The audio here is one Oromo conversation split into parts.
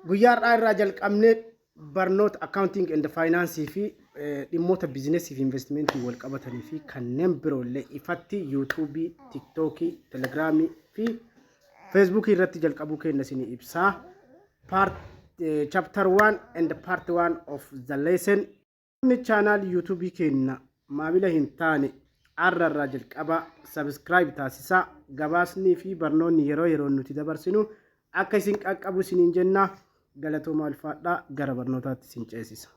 Guyyaadhaa irraa jalqabnee barnoota accounting and finance fi dhimmoota business fi investmentii wal qabatanii fi kanneen biroollee ifatti YouTube, TikTok, Telegram fi Facebook irratti jalqabuu keenya isin ibsaa. Chapter 1 and part 1 of the lesson. Channel YouTube keenya maamila hin taane arrarraa jalqaba subscribe taasisaa. Gabaasni fi barnoonni yeroo nuti dabarsinu akka isin qaqqabu isiniin jenna. Galatoma alfaadha gara barnootaatti isin ceesisa.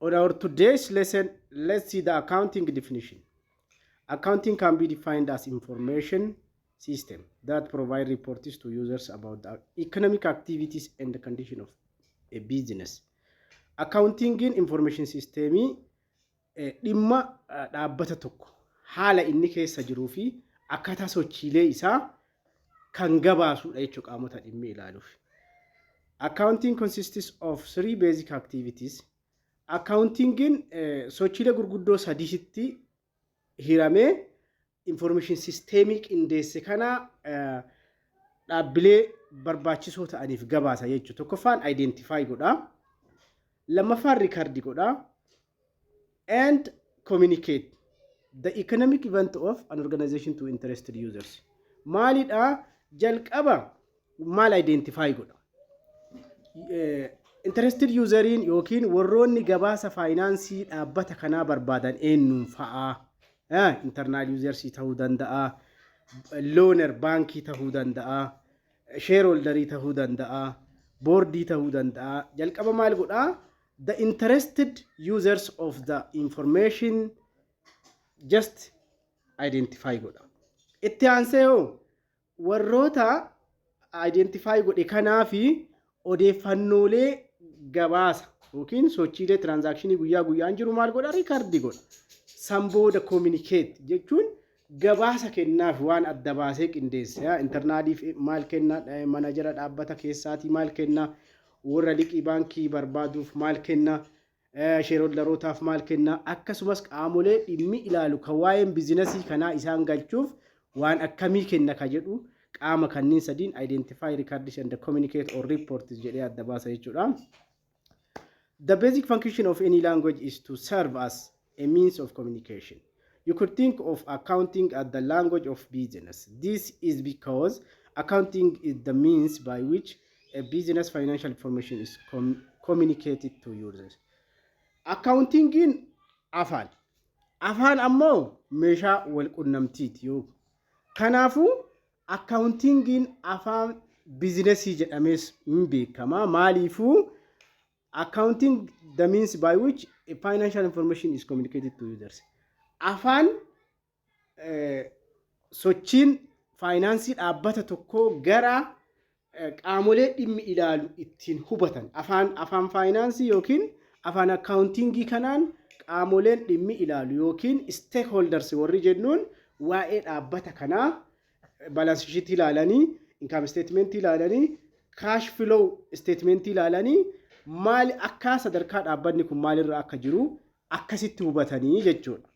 On our today's lesson, let's see the accounting definition. Accounting can be defined as information system that provide reports to users about the economic activities and the condition of a business. Accounting information system dhimma dhaabbata tokko haala inni keessa jiruu fi akkaataa sochiilee isaa kan gabaasudha jechuudha qaamota dhimmi ilaaluuf. Accounting consists of 3 basic activities. Accounting sochiilee gurguddoo sadiitti hiramee information systemic qindeesse kana dhaabbilee barbaachisoo ta'aniif gabaasa jechuudha. Tokkoffaan identify godha, lammaffaan record godha, and communicate the economic event of an organization to interested users. Maalidha jalqaba maal identify godha. Interested userin yookiin warroonni gabaasa finance dhaabbata kanaa barbaadan eenyuun fa'a. Internal users ta'uu danda'a, loaner baankii ta'uu danda'a, shareholderii ta'uu danda'a, boardii ta'uu danda'a. Jalqaba maal godha? The interested users of the information just identify godha. Itti aansee warroota identify godhe kanaafi odeeffannoolee gabaasa yookiin sochiilee transakshinii guyyaa guyyaan jiru maal godha? Riikardi godha. San booda communicate jechuun gabaasa kennaaf waan adda baasee qindeesse. Internaaliif maal kenna, manajara dhaabbata keessaatii maal kenna, warra liqii baankii barbaaduuf maal kenna, shareholderootaaf maal kenna, akkasumas qaamolee dhimmi ilaalu kan waa'een biizinasii kanaa isaan galchuuf waan akkamii kenna ka jedhu qaama kanneen sadiin identify, record and communicate or report jedhee adda baasa jechuudha. The basic function of any language is to serve as a means of communication. You could think of accounting as the language of business. This is because accounting is the means by which a business financial information is communicated to users. Accounting in afaan. Afaan ammoo meeshaa wal qunnamtiiti yoo. Kanaafuu accounting in afaan businessii jedhames hin beekama. Maaliifuu accounting the means by which a financial information is communicated to users. Afaan sochiin finance dhaabbata tokko gara qaamolee dhimmi ilaalu ittiin hubatan. Afaan finance yookiin afaan accounting kanaan qaamoleen dhimmi ilaalu yookiin stakeholders warri jennuun waa'ee dhaabbata kanaa balance sheet ilaalanii, income statement ilaalanii, cash flow statement ilaalanii maal akka sadarkaa dhaabbanni kun maalirra akka jiru akkasitti hubatanii jechuudha.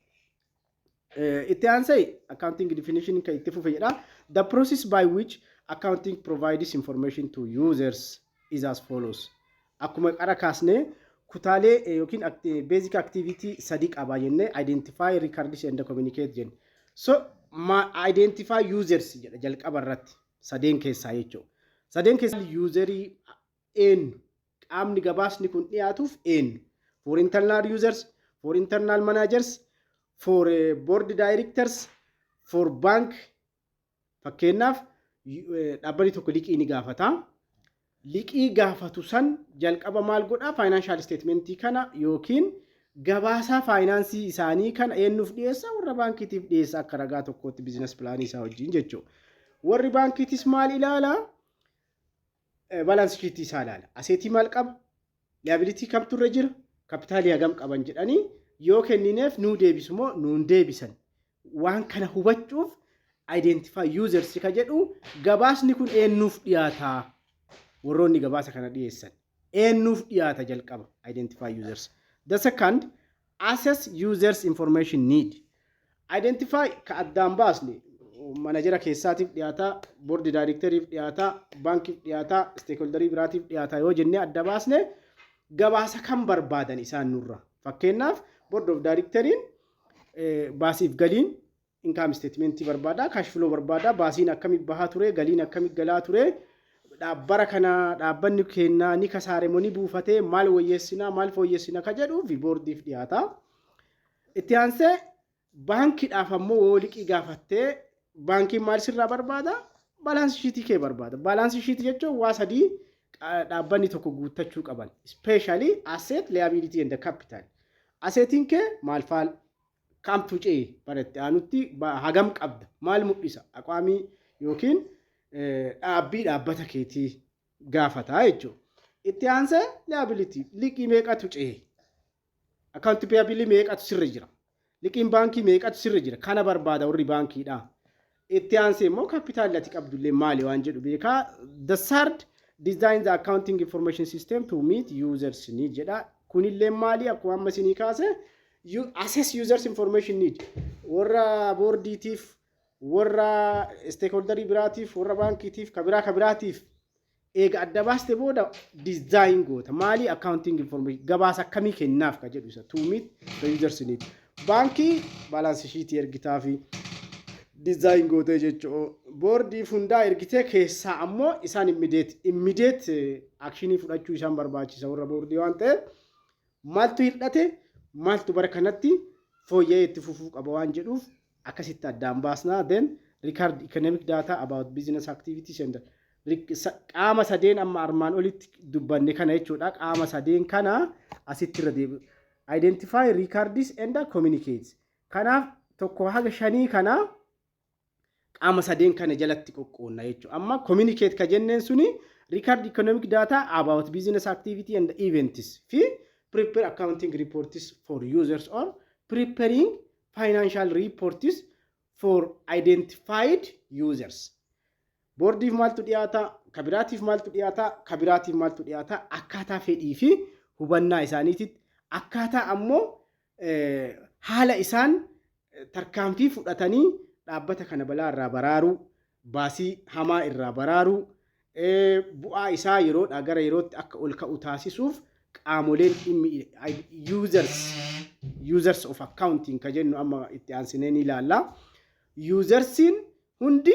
Itti aansee accounting definition kan itti fufe jedha. The process by which accounting provides information to users is as follows. Akkuma qara kaasne kutaalee yookiin basic activity sadi qaba jenne identify, record and communicate jenne. So identify users jedha jalqaba irratti sadeen keessaa jechuudha. Sadeen keessaa userii eenyu qaamni gabaasni kun dhiyaatuuf eenyu. For internal users, for internal managers, for board directors, for bank. Fakkeenyaaf dhaabbanni tokko liqii ni gaafata. Liqii gaafatu san jalqaba maal godha? Financial statementii kana yookiin gabaasa finance isaanii kana eenyuuf dhiyeessa? Warra baankiitiif dhiyeessa akka ragaa tokkotti business plan isaa wajjin jechuudha. Warri baankiitis maal ilaala? Balance sheet isaa ilaala. Aseetii maal qaba? Liability kamtu irra jira? Kapitaalii hagam qaban jedhanii yoo kennineef nuu deebisu moo nuun deebisan. Waan kana hubachuuf identify users ka jedhu gabaasni kun eenyuuf dhiyaata? Warroonni gabaasa kana dhiyeessan eenyuuf dhiyaata jalqaba identify users. The second, assess users information need. Identify ka addaan baasne manajera keessaatiif dhiyaata, boordi daayireekteriif dhiyaata, baankiif dhiyaata, isteekholdarii biraatiif dhiyaata yoo jennee adda baasne gabaasa kan barbaadan isaan nurra. Fakkeenyaaf boord of daayireekteriin baasiif galiin income statementii barbaada, cash flow barbaada, baasiin akkamitti bahaa ture, galiin akkamitti galaa ture, dhaabbara kana dhaabbanni kennaa ni kasaaremoonii buufatee maal wayyeessinaa maal fooyyessinaa ka jedhuu fi boordiif dhiyaata. Itti aansee baankiidhaaf ammoo yoo liqii gaafattee baankiin maal sirraa barbaada? Balaansii shiitii kee barbaada. Balaansii shiitii jechuun waa sadii dhaabbanni tokko guuttachuu qaban. Especially asset, liability and capital. Assetiin kee maal faal kamtu cee baratti aanutti hagam qabda maal mul'isa aqwaamii yookiin dhaabbii dhaabbata keetii gaafataa jechuudha. Itti aansee liability liqii meeqatu cee account payable meeqatu sirri jira liqiin baankii meeqatu sirri jira kana barbaada warri baankiidha. Itti aansee immoo kapitaalati qabdullee maali waan jedhu beekaa. The third design the accounting information system to meet users need jedha. Kunillee maali akkuma amma isinii kaase you assess users information need warra boordiitiif warra stakeholder biraatiif warra baankiitiif kabiraatiif eega adda baaste booda design goota maali accounting information gabaasa akkamii kennaaf ka jedhu isa to meet the users need. Baankii balance sheet ergitaa fi design gootee jechuudha. Boordiif hundaa ergitee keessaa ammoo isaan immediate actionii fudhachuu isaan barbaachisa warra boordii waan ta'eef maaltu hidhate maaltu bara kanatti fooyya'ee itti fufuu qaba waan jedhuuf akkasitti addaan baasnaa. Then record economic data about business activities and qaama sadeen amma armaan olitti dubbanne kana jechuudha. Qaama sadeen kana asitti irra deebi'u. Identify, records and communicates. Kanaaf tokko haga shanii kana qaama sadeen kana jalatti qoqqoonna jechuudha. Amma communicate ka jenneen suni record economic data about business activity and events fi prepare accounting reports for users or preparing financial reports for identified users. Boordiif maaltu dhiyaata, kabiraatiif maaltu dhiyaata, kabiraatiif maaltu dhiyaata akkaataa fedhii fi hubannaa isaaniititti akkaataa ammoo haala isaan tarkaanfii fudhatanii dhaabbata kana balaa irraa baraaruu, baasii hamaa irraa baraaruu, bu'aa isaa yeroodhaa gara yerootti akka ol ka'u taasisuuf qaamoleen users of accounting ka jennu amma itti aansinee ni ilaalla. Usersiin hundi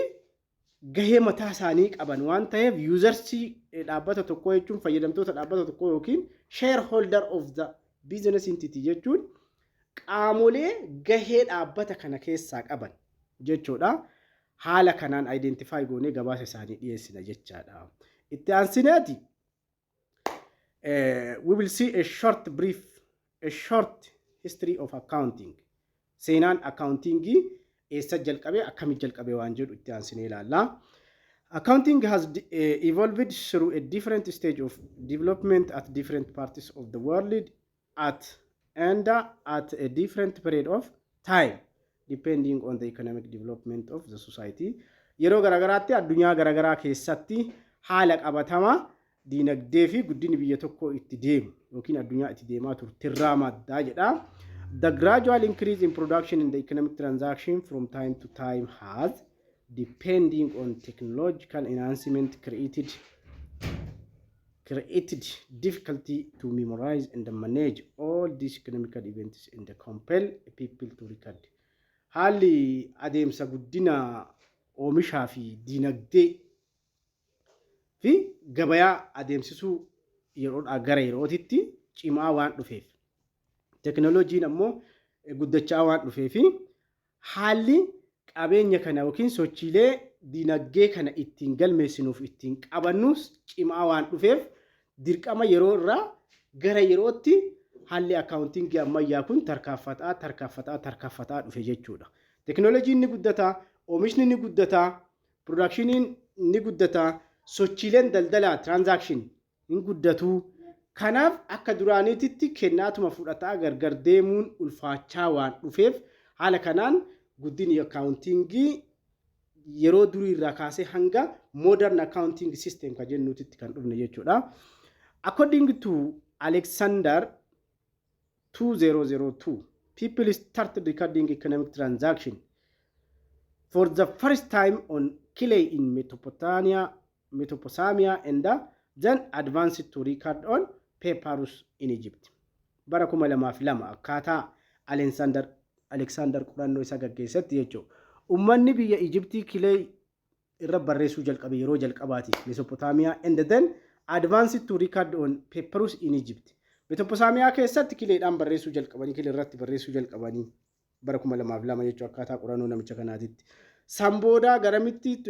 gahee mataa isaanii qaban waan ta'eef usersii dhaabbata tokkoo jechuun fayyadamtoota dhaabbata tokkoo yookiin shareholder of the business entity jechuun qaamolee gahee dhaabbata kana keessaa qaban jechuudha. Haala kanaan identify goonee gabaasa isaanii dhiyeessina jechaadha. Itti aansineeti we will see a short history of accounting. Seenaan accountingii eessa jalqabee akkamitti jalqabee waan jedhu itti aansinee ilaalla. Accounting has evolved through a different stage of development at different parts of the world at a different period of time depending on the economic development of the society. Yeroo garagaraatti addunyaa garagaraa keessatti haala qabatamaa diinagdee fi guddinni biyya tokkoo itti deemu yookiin addunyaa itti deemaa turtirraa maddaa jedha. The gradual increase in production in the economic transaction from time to time has, depending on technological enhancement, created difficulty to memorize and manage all these economic events and compel people to record. Haalli adeemsa guddina oomishaa fi diinagdee fi gabayaa adeemsisuu yeroodhaa gara yerootitti cimaa waan dhufeef teknooloojiin ammoo guddachaa waan dhufeef haalli qabeenya kana yookiin sochiilee diinagdee kana ittiin galmeessinuuf ittiin qabannus cimaa waan dhufeef dirqama yeroo irraa gara yerootti haalli accounting ammayyaa kun tarkaanfataa dhufe jechuudha. Teknooloojiin ni guddataa, oomishni ni guddataa, production ni guddataa, sochiileen daldalaa transaction ni guddatuu. Kanaaf akka duraaniitti kennaatuma fudhataa gargar deemuun ulfaachaa waan dhufeef haala kanaan guddinni accountingii yeroo durii irraa kaasee hanga modern accounting system ka jennuutti kan dhufne jechuudha. According to Alexander 2002, people started recording economic transaction for the first time on clay in Mesopotamia and then advanced to record on papyrus in Egypt. Bara 2002 akkaataa Alexander qorannoo isa gaggeessatti jechuudha. Uummanni biyya Egyptii kilee irra barreessuu jalqabe yeroo jalqabaatiif Mesopotamia and then advanced to record on papyrus in Egypt. Mesopotamia keessatti kileedhaan barreessuu jalqabanii kilee irratti barreessuu jalqabanii bara 2002 jechuudha akkaataa qorannoo namicha kanaatitti. Sambooda garamitti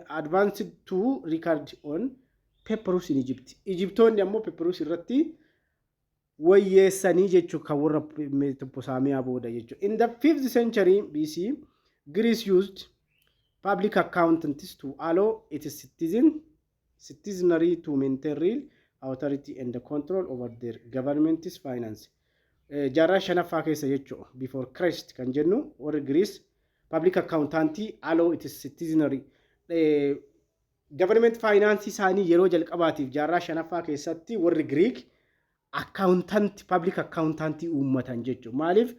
advanced to record on papyrus in Egypt. Egyptoonni ammoo papyrus irratti wayyeessanii jechuudha kan warra Mesopotamia booda jechuudha. In the 5th century BC, Greece used public accountants to allow its citizenry to maintain real authority and the control over their government's finance. Jaarraa shanaffaa keessa jechuudha before Christ kan jennu warri Greece public accountantii allow its citizenry government finance isaanii yeroo jalqabaatiif jaarraa shanaffaa keessatti warri Greek public accountantii uummatan jechuudha. Maaliif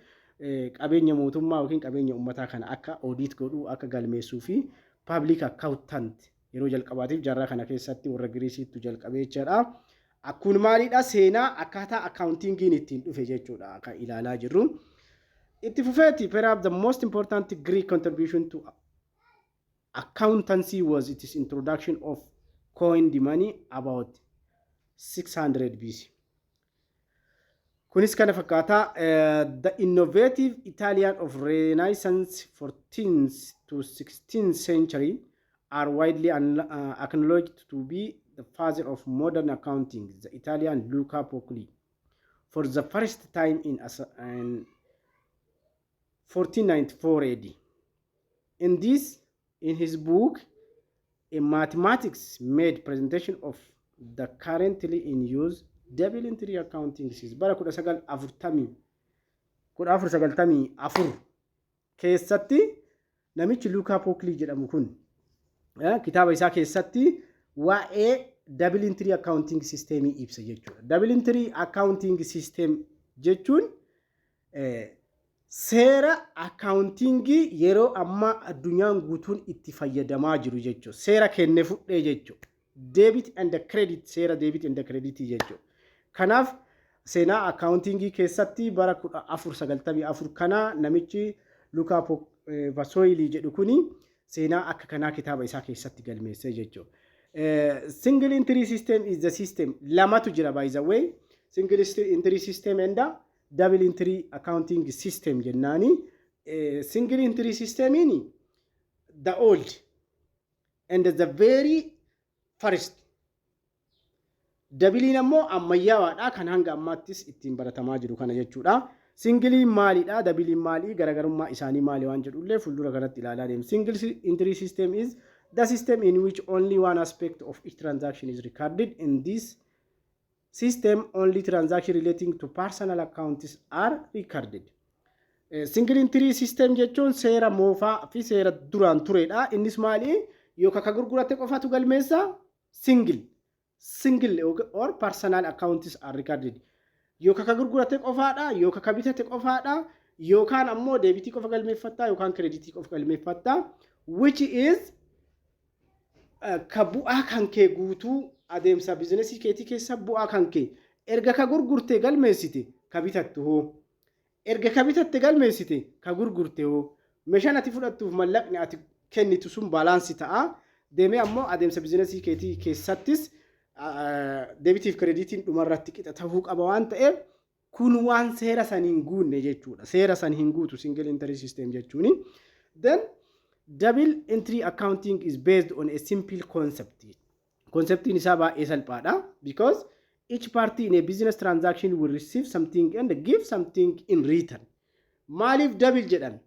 qabeenya mootummaa yookiin qabeenya uummataa kana akka audit godhuu akka galmeessuu fi public accountant yeroo jalqabaatiif jaarraa kana keessatti warra Greeciitu jalqabee jechuudha. Akkuma maalidha seenaa akkaataa accountingiin ittiin dhufe jechuudha akka ilaalaa jirru. Itti fufeeti perhaps the most important Greek contribution to accountancy was its introduction of coined money about 600 BC. Kunis kana fakkaata the innovative Italian of Renaissance 14th to 16th century are widely acknowledged to be the father of modern accounting, the Italian Luca Pocoli, for the first time in 1494 AD. In his book, a mathematics made presentation of the currently in use double entry accounting system. Bara 1494 keessatti namichi Luca Pocoli jedhamu kun kitaaba isaa keessatti waa'ee double entry accounting system ibsa jechuudha. Double entry accounting system jechuun seera accounting yeroo amma addunyaan guutuun itti fayyadamaa jiru jechuudha. Seera kenne fudhee jechuudha. Debit and credit seera debit and credit jechuudha. Kanaaf seenaa accounting keessatti bara 1494 kana namichi Luca Pocoli jedhu kuni seenaa akka kanaa kitaaba isaa keessatti galmeessee jechuudha. Single entry system is the system lamatu jira by the way. Single entry system and double entry accounting system jennaani. Single entry system in the old and the very first. Double ammoo ammayyaadha kan hanga ammaattis ittiin baratamaa jiru kana jechuudha. Single maalidha double maali garagarummaa isaanii maali waan jedhullee fuuldura kanatti ilaalaa deemu. Single entry system is the system in which only one aspect of each transaction is recorded. In this system, only transactions relating to personal accounts are recorded. Single entry system jechuun seera moofaa fi seera duraan turedha. Innis maali? Yookaan ka gurgurate qofaatu galmeessa single or personal accounts are recorded. Yookaan ka gurgurate qofaadha, yookaan ka bitate qofaadha, yookaan ammoo deebitii qofa galmeeffatta, yookaan kreditii qofa galmeeffatta, which is ka bu'aa kan kee guutuu adeemsa bizinesii keetii keessa bu'aa kan kee erga ka gurgurte galmeessite ka bitattu hoo erga ka bitatte galmeessite ka gurgurte hoo meeshaan ati fudhattuuf mallaqni ati kennitu sun baalaansi ta'a deemee ammoo adeemsa bizinesii keetii keessattis deebitiif kreditiin dhumarratti qixa ta'uu qaba waan ta'eef kun waan seera saniin guunne jechuudha. Seera san hin guutu single entry system jechuuni. Then double entry accounting is based on a simple concept. Concept in isaa baay'ee salphaadha because each party in a business transaction will receive something and give something in return. Maaliif double jedhan?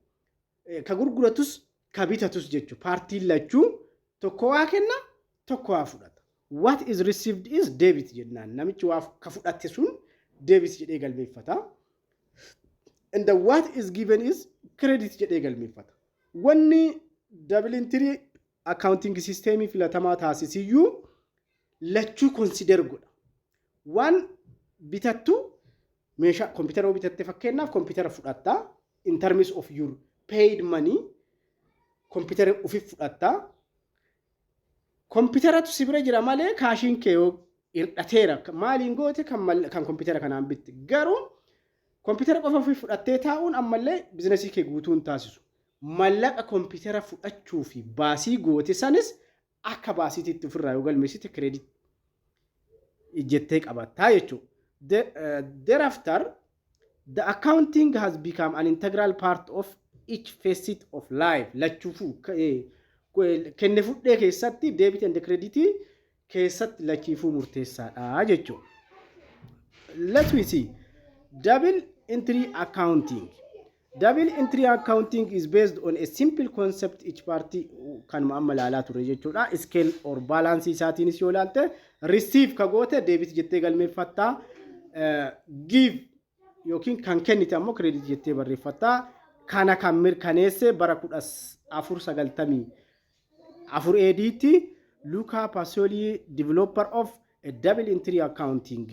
Ka gurguratus ka bitatus jechuudha. Partiin lachuu tokko waa kenna tokko waa fudhata. What is received is debit jennaan. Namichi waa ka fudhatte sun debit jedhee galmeeffata. And the what is given is credit jedhee galmeeffata. Wanni double entry accounting system filatamaa taasisiyyuu lachuu consider godha. Waan bitattu meeshaa kompiitara bitatte fakkeenyaaf kompiitara fudhatta in terms of your paid money kompiitara ofii fudhatta. Kompiitaratu si bira jira malee kaashiin kee hir'ateera. Maaliin goote kan kompiitara kanaan bitte. Garuu kompiitara qofa ofii fudhattee taa'uun ammallee biizinasii kee guutuu hin taasisu. Mallaqa kompiitara fudhachuu fi baasii goote sanis akka baasiitiitti ofirraa yoo galmeessite kireedit ijjettee qabattaa jechuudha. Thereafter, the accounting has become an integral part of each facet of life. Lachuufuu kenne fudhee keessatti debit and credit keessatti lachiifuu murteessaadha jechuudha. Let me see. Double entry accounting. Double entry accounting is based on a simple concept each party kan amma ilaalaa ture jechuudha. Scale or balance isaatiinis yoo ilaalte receive ka goote debit jettee galmeeffattaa, give yookiin kan kennite ammoo credit jettee barreeffattaa. Kana kan mirkaneesse bara 1494 AD Luca Pacioli, developer of a double entry accounting.